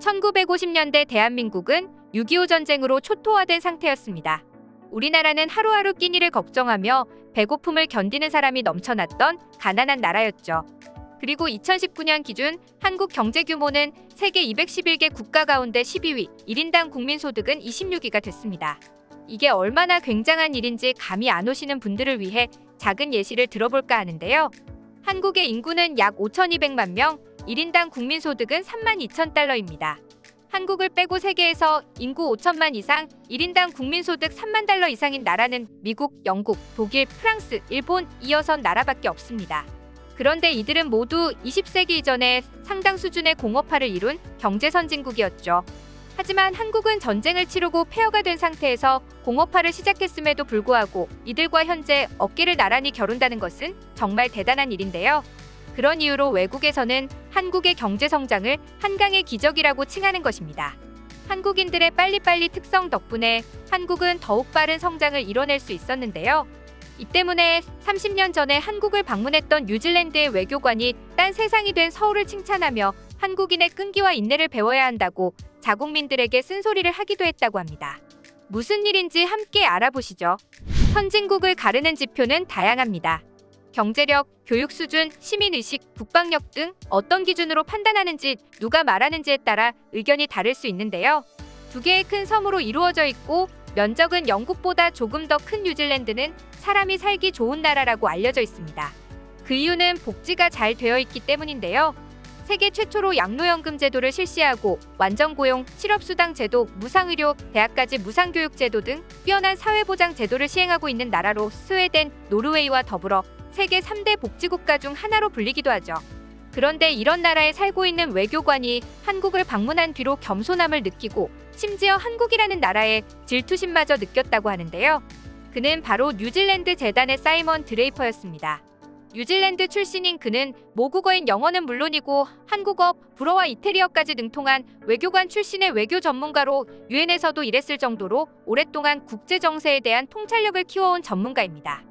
1950년대 대한민국은 6.25 전쟁으로 초토화된 상태였습니다. 우리나라는 하루하루 끼니를 걱정하며 배고픔을 견디는 사람이 넘쳐났던 가난한 나라였죠. 그리고 2019년 기준 한국 경제 규모는 세계 211개 국가 가운데 12위, 1인당 국민소득은 26위가 됐습니다. 이게 얼마나 굉장한 일인지 감이 안 오시는 분들을 위해 작은 예시를 들어볼까 하는데요. 한국의 인구는 약 5,200만 명, 1인당 국민소득은 32,000달러입니다. 한국을 빼고 세계에서 인구 5천만 이상, 1인당 국민소득 3만 달러 이상인 나라는 미국, 영국, 독일, 프랑스, 일본 이어선 나라밖에 없습니다. 그런데 이들은 모두 20세기 이전에 상당 수준의 공업화를 이룬 경제선진국이었죠. 하지만 한국은 전쟁을 치르고 폐허가 된 상태에서 공업화를 시작했음에도 불구하고 이들과 현재 어깨를 나란히 겨룬다는 것은 정말 대단한 일인데요. 그런 이유로 외국에서는 한국의 경제 성장을 한강의 기적이라고 칭하는 것입니다. 한국인들의 빨리빨리 특성 덕분에 한국은 더욱 빠른 성장을 이뤄낼 수 있었는데요. 이 때문에 30년 전에 한국을 방문했던 뉴질랜드의 외교관이 딴 세상이 된 서울을 칭찬하며 한국인의 끈기와 인내를 배워야 한다고 자국민들에게 쓴소리를 하기도 했다고 합니다. 무슨 일인지 함께 알아보시죠. 선진국을 가르는 지표는 다양합니다. 경제력, 교육 수준, 시민의식, 국방력 등 어떤 기준으로 판단하는지 누가 말하는지에 따라 의견이 다를 수 있는데요. 두 개의 큰 섬으로 이루어져 있고 면적은 영국보다 조금 더 큰 뉴질랜드는 사람이 살기 좋은 나라라고 알려져 있습니다. 그 이유는 복지가 잘 되어 있기 때문인데요. 세계 최초로 양로연금 제도를 실시하고 완전고용, 실업수당 제도, 무상의료, 대학까지 무상교육 제도 등 뛰어난 사회보장 제도를 시행하고 있는 나라로 스웨덴, 노르웨이와 더불어 세계 3대 복지국가 중 하나로 불리기도 하죠. 그런데 이런 나라에 살고 있는 외교관이 한국을 방문한 뒤로 겸손함을 느끼고 심지어 한국이라는 나라에 질투심마저 느꼈다고 하는데요. 그는 바로 뉴질랜드 재단의 사이먼 드레이퍼였습니다. 뉴질랜드 출신인 그는 모국어인 영어는 물론이고 한국어, 불어와 이태리어까지 능통한 외교관 출신의 외교 전문가로 유엔에서도 일했을 정도로 오랫동안 국제 정세에 대한 통찰력을 키워온 전문가입니다.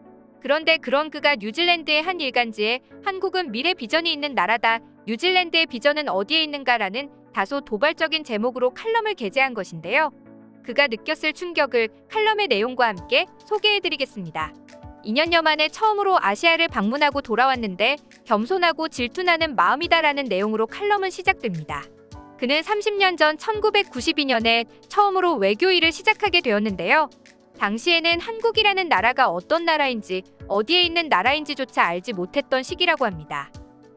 그런데 그런 그가 뉴질랜드의 한 일간지에 한국은 미래 비전이 있는 나라다, 뉴질랜드의 비전은 어디에 있는가라는 다소 도발적인 제목으로 칼럼을 게재한 것인데요. 그가 느꼈을 충격을 칼럼의 내용과 함께 소개해드리겠습니다. 2년여 만에 처음으로 아시아를 방문하고 돌아왔는데 겸손하고 질투나는 마음이다라는 내용으로 칼럼은 시작됩니다. 그는 30년 전 1992년에 처음으로 외교 일을 시작하게 되었는데요. 당시에는 한국이라는 나라가 어떤 나라인지 어디에 있는 나라인지조차 알지 못했던 시기라고 합니다.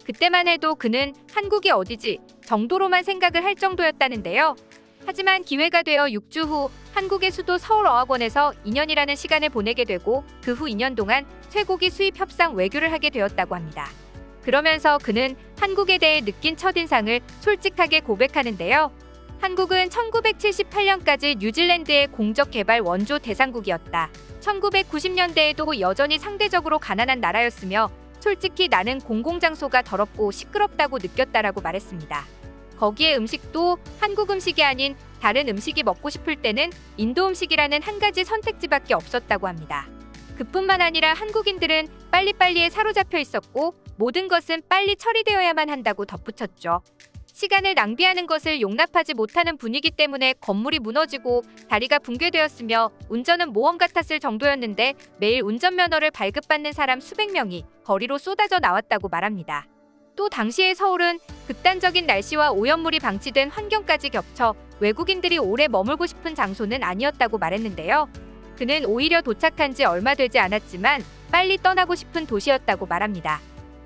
그때만 해도 그는 한국이 어디지 정도로만 생각을 할 정도였다는데요. 하지만 기회가 되어 6주 후 한국의 수도 서울어학원에서 2년이라는 시간을 보내게 되고 그 후 2년 동안 쇠고기 수입 협상 외교를 하게 되었다고 합니다. 그러면서 그는 한국에 대해 느낀 첫인상을 솔직하게 고백하는데요. 한국은 1978년까지 뉴질랜드의 공적개발 원조 대상국이었다. 1990년대에도 여전히 상대적으로 가난한 나라였으며 솔직히 나는 공공장소가 더럽고 시끄럽다고 느꼈다라고 말했습니다. 거기에 음식도 한국 음식이 아닌 다른 음식이 먹고 싶을 때는 인도 음식이라는 한 가지 선택지밖에 없었다고 합니다. 그뿐만 아니라 한국인들은 빨리빨리에 사로잡혀 있었고 모든 것은 빨리 처리되어야만 한다고 덧붙였죠. 시간을 낭비하는 것을 용납하지 못하는 분위기 때문에 건물이 무너지고 다리가 붕괴되었으며 운전은 모험 같았을 정도였는데 매일 운전면허를 발급받는 사람 수백 명이 거리로 쏟아져 나왔다고 말합니다. 또 당시의 서울은 극단적인 날씨와 오염물이 방치된 환경까지 겹쳐 외국인들이 오래 머물고 싶은 장소는 아니었다고 말했는데요. 그는 오히려 도착한 지 얼마 되지 않았지만 빨리 떠나고 싶은 도시였다고 말합니다.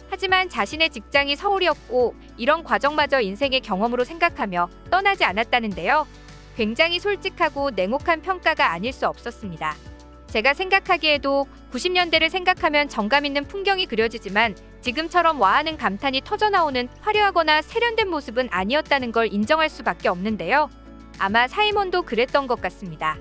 하지만 자신의 직장이 서울이었고 이런 과정마저 인생의 경험으로 생각하며 떠나지 않았다는데요. 굉장히 솔직하고 냉혹한 평가가 아닐 수 없었습니다. 제가 생각하기에도 90년대를 생각하면 정감 있는 풍경이 그려지지만 지금처럼 와하는 감탄이 터져나오는 화려하거나 세련된 모습은 아니었다는 걸 인정할 수밖에 없는데요. 아마 사이먼도 그랬던 것 같습니다.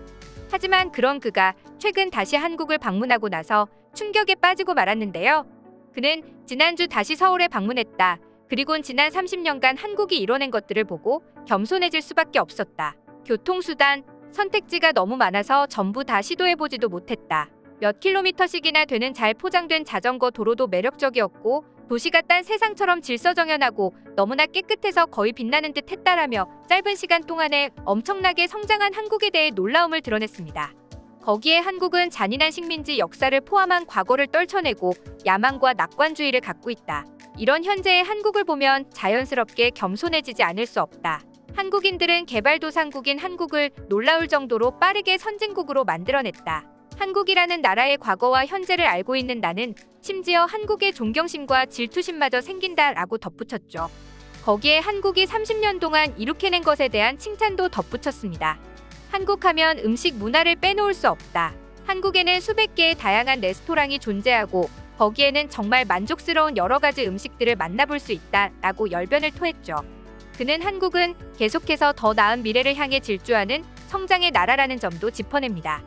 하지만 그런 그가 최근 다시 한국을 방문하고 나서 충격에 빠지고 말았는데요. 그는 지난주 다시 서울에 방문했다. 그리곤 지난 30년간 한국이 이뤄낸 것들을 보고 겸손해질 수밖에 없었다. 교통수단, 선택지가 너무 많아서 전부 다 시도해보지도 못했다. 몇 킬로미터씩이나 되는 잘 포장된 자전거 도로도 매력적이었고 도시가 딴 세상처럼 질서정연하고 너무나 깨끗해서 거의 빛나는 듯 했다라며 짧은 시간 동안에 엄청나게 성장한 한국에 대해 놀라움을 드러냈습니다. 거기에 한국은 잔인한 식민지 역사를 포함한 과거를 떨쳐내고 야망과 낙관주의를 갖고 있다. 이런 현재의 한국을 보면 자연스럽게 겸손해지지 않을 수 없다. 한국인들은 개발도상국인 한국을 놀라울 정도로 빠르게 선진국으로 만들어냈다. 한국이라는 나라의 과거와 현재를 알고 있는 나는 심지어 한국의 존경심과 질투심마저 생긴다라고 덧붙였죠. 거기에 한국이 30년 동안 이룩해낸 것에 대한 칭찬도 덧붙였습니다. 한국하면 음식 문화를 빼놓을 수 없다. 한국에는 수백 개의 다양한 레스토랑이 존재하고 거기에는 정말 만족스러운 여러 가지 음식들을 만나볼 수 있다라고 열변을 토했죠. 그는 한국은 계속해서 더 나은 미래를 향해 질주하는 성장의 나라라는 점도 짚어냅니다.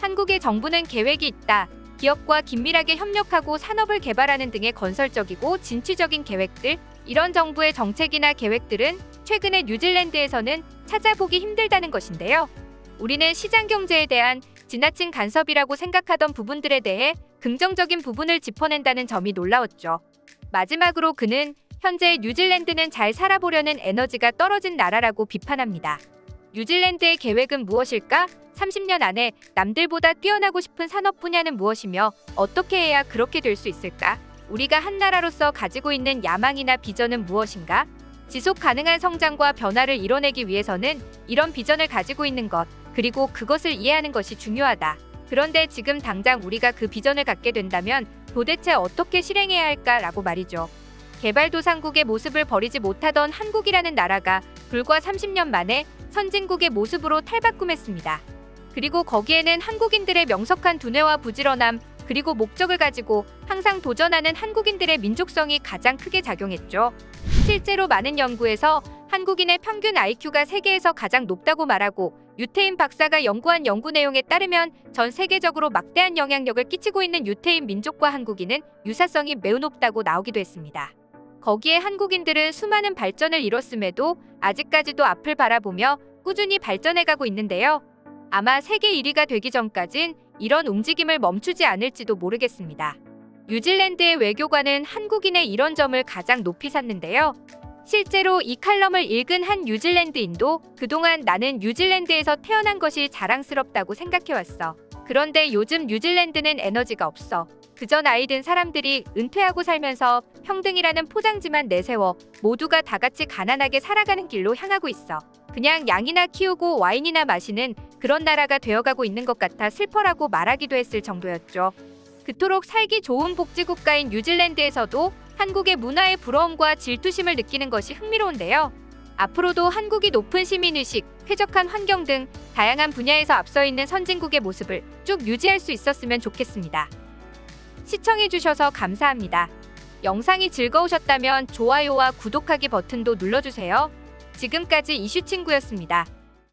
한국의 정부는 계획이 있다. 기업과 긴밀하게 협력하고 산업을 개발하는 등의 건설적이고 진취적인 계획들, 이런 정부의 정책이나 계획들은 최근에 뉴질랜드에서는 찾아보기 힘들다는 것인데요. 우리는 시장 경제에 대한 지나친 간섭이라고 생각하던 부분들에 대해 긍정적인 부분을 짚어낸다는 점이 놀라웠죠. 마지막으로 그는 현재 뉴질랜드는 잘 살아보려는 에너지가 떨어진 나라라고 비판합니다. 뉴질랜드의 계획은 무엇일까? 30년 안에 남들보다 뛰어나고 싶은 산업 분야는 무엇이며 어떻게 해야 그렇게 될 수 있을까? 우리가 한 나라로서 가지고 있는 야망이나 비전은 무엇인가? 지속 가능한 성장과 변화를 이뤄내기 위해서는 이런 비전을 가지고 있는 것, 그리고 그것을 이해하는 것이 중요하다. 그런데 지금 당장 우리가 그 비전을 갖게 된다면 도대체 어떻게 실행해야 할까라고 말이죠. 개발도상국의 모습을 버리지 못하던 한국이라는 나라가 불과 30년 만에 선진국의 모습으로 탈바꿈했습니다. 그리고 거기에는 한국인들의 명석한 두뇌와 부지런함, 그리고 목적을 가지고 항상 도전하는 한국인들의 민족성이 가장 크게 작용했죠. 실제로 많은 연구에서 한국인의 평균 IQ가 세계에서 가장 높다고 말하고 유태인 박사가 연구한 연구 내용에 따르면 전 세계적으로 막대한 영향력을 끼치고 있는 유태인 민족과 한국인은 유사성이 매우 높다고 나오기도 했습니다. 거기에 한국인들은 수많은 발전을 이뤘음에도 아직까지도 앞을 바라보며 꾸준히 발전해가고 있는데요. 아마 세계 1위가 되기 전까진 이런 움직임을 멈추지 않을지도 모르겠습니다. 뉴질랜드의 외교관은 한국인의 이런 점을 가장 높이 샀는데요. 실제로 이 칼럼을 읽은 한 뉴질랜드인도 그동안 나는 뉴질랜드에서 태어난 것이 자랑스럽다고 생각해왔어. 그런데 요즘 뉴질랜드는 에너지가 없어. 그저 나이 든 사람들이 은퇴하고 살면서 평등이라는 포장지만 내세워 모두가 다 같이 가난하게 살아가는 길로 향하고 있어. 그냥 양이나 키우고 와인이나 마시는 그런 나라가 되어가고 있는 것 같아 슬퍼라고 말하기도 했을 정도였죠. 그토록 살기 좋은 복지국가인 뉴질랜드에서도 한국의 문화의 부러움과 질투심을 느끼는 것이 흥미로운데요. 앞으로도 한국이 높은 시민의식, 쾌적한 환경 등 다양한 분야에서 앞서 있는 선진국의 모습을 쭉 유지할 수 있었으면 좋겠습니다. 시청해주셔서 감사합니다. 영상이 즐거우셨다면 좋아요와 구독하기 버튼도 눌러주세요. 지금까지 이슈친구였습니다.